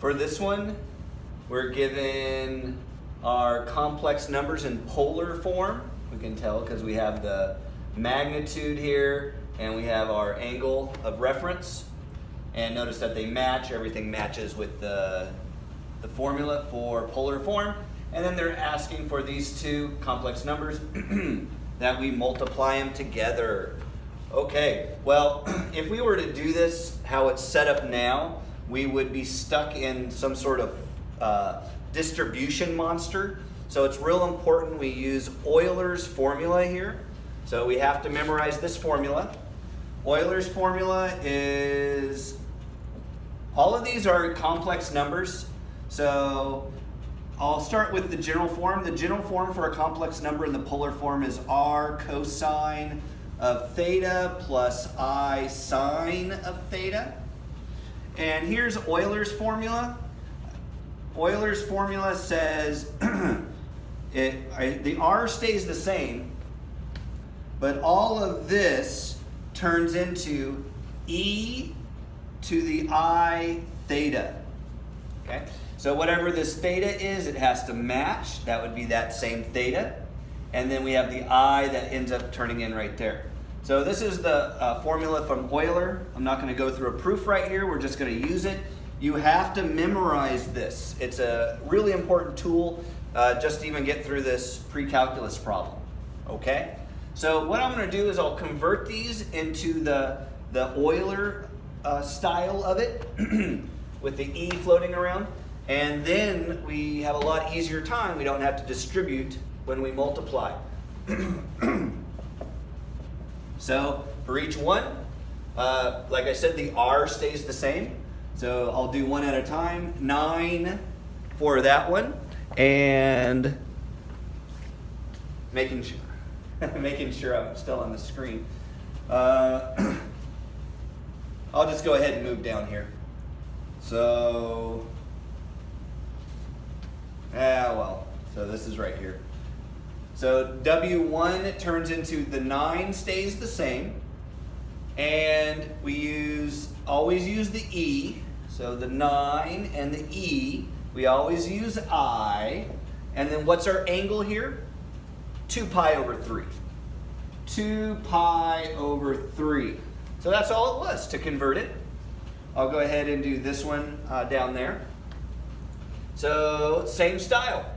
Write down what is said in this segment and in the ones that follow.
For this one, we're given our complex numbers in polar form. We can tell because we have the magnitude here and we have our angle of reference. And notice that they match, everything matches with the formula for polar form. And then they're asking for these two complex numbers that we multiply them together. Okay, well, if we were to do this, how it's set up now, we would be stuck in some sort of distribution monster. So it's real important we use Euler's formula here. So we have to memorize this formula. Euler's formula is, all of these are complex numbers. So I'll start with the general form. The general form for a complex number in the polar form is r cosine of theta plus I sine of theta. And here's Euler's formula. Euler's formula says the r stays the same, but all of this turns into e to the I theta. Okay? So whatever this theta is, it has to match. That would be that same theta. And then we have the I that ends up turning in right there. So this is the formula from Euler. I'm not going to go through a proof right here. We're just going to use it. You have to memorize this. It's a really important tool just to even get through this pre-calculus problem. Okay? So what I'm going to do is I'll convert these into the Euler style of it with the E floating around. And then we have a lot easier time. We don't have to distribute when we multiply. So for each one, like I said, the R stays the same. So I'll do one at a time. 9 for that one. And making sure I'm still on the screen. I'll just go ahead and move down here. So, so this is right here. So W1 turns into the 9 stays the same. And we always use the E. So the 9 and the E, we always use I. And then what's our angle here? 2 pi over 3. 2 pi over 3. So that's all it was to convert it. I'll go ahead and do this one down there. So same style.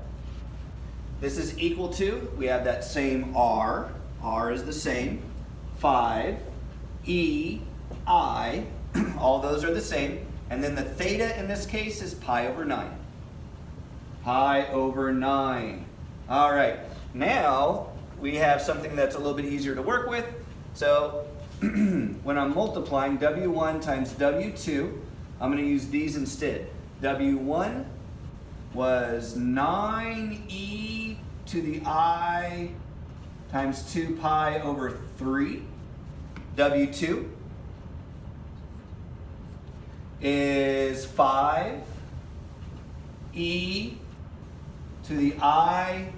This is equal to, we have that same R. R is the same. 5, E, I. All those are the same. And then the theta in this case is pi over 9. Pi over 9. All right. Now we have something that's a little bit easier to work with. So when I'm multiplying W1 times W2, I'm going to use these instead. W1 was 9e to the I times 2 pi over 3. W2 is 5 e to the I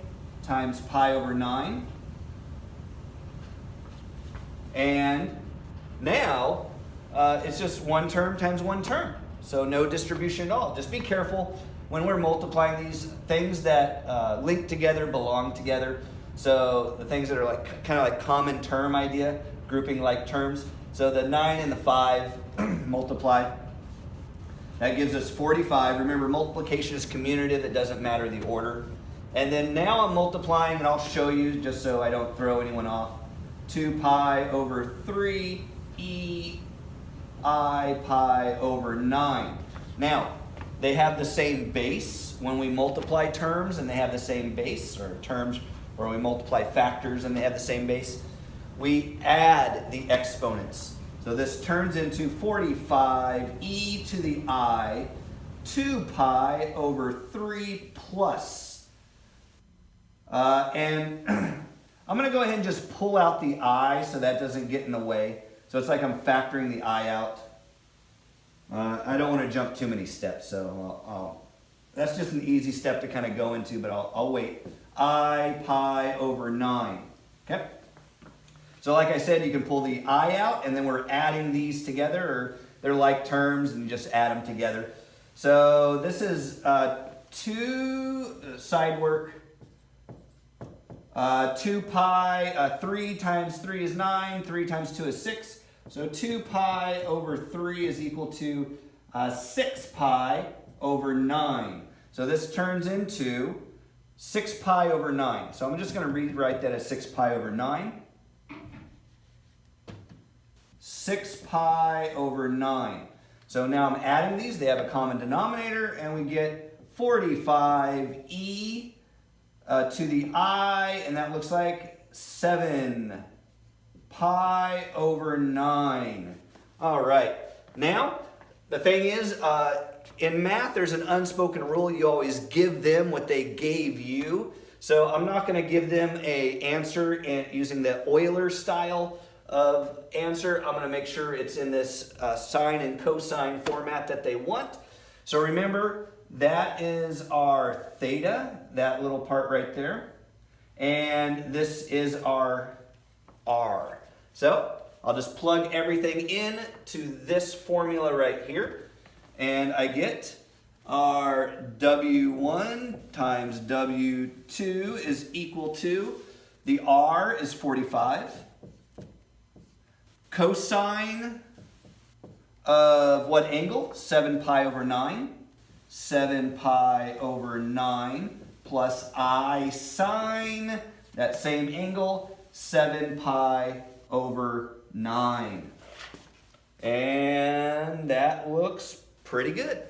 times pi over 9. And now it's just one term times one term. So no distribution at all. Just be careful when we're multiplying these things that link together, belong together. So the things that are like kind of like common term idea, grouping like terms. So the 9 and the 5 multiply. That gives us 45. Remember, multiplication is commutative. It doesn't matter the order. And then now I'm multiplying, and I'll show you just so I don't throw anyone off. 2 pi over 3 e I pi over 9. Now, they have the same base when we multiply terms, and they have the same base, or terms where we multiply factors and they have the same base. We add the exponents. So this turns into 45 e to the I 2 pi over 3 plus. And I'm going to go ahead and just pull out the I so that doesn't get in the way. So it's like I'm factoring the I out. I don't want to jump too many steps, so that's just an easy step to kind of go into, but I'll wait. I pi over 9. Okay? So like I said, you can pull the I out, and then we're adding these together, or they're like terms, and you just add them together. So this is 2 side work. 2 pi, 3 times 3 is 9, 3 times 2 is 6. So 2 pi over 3 is equal to 6 pi over 9. So this turns into 6 pi over 9. So I'm just going to rewrite that as 6 pi over 9. 6 pi over 9. So now I'm adding these. They have a common denominator, and we get 45e to the I, and that looks like 7 pi over 9. All right. Now, the thing is, in math, there's an unspoken rule. You always give them what they gave you. So I'm not going to give them an answer using the Euler style of answer. I'm going to make sure it's in this sine and cosine format that they want. So remember, that is our theta, that little part right there. And this is our r. So I'll just plug everything in to this formula right here. And I get our W1 times W2 is equal to, the r is 45. Cosine of what angle? 7 pi over 9. 7 pi over 9 plus I sine that same angle, 7 pi over 9. And that looks pretty good.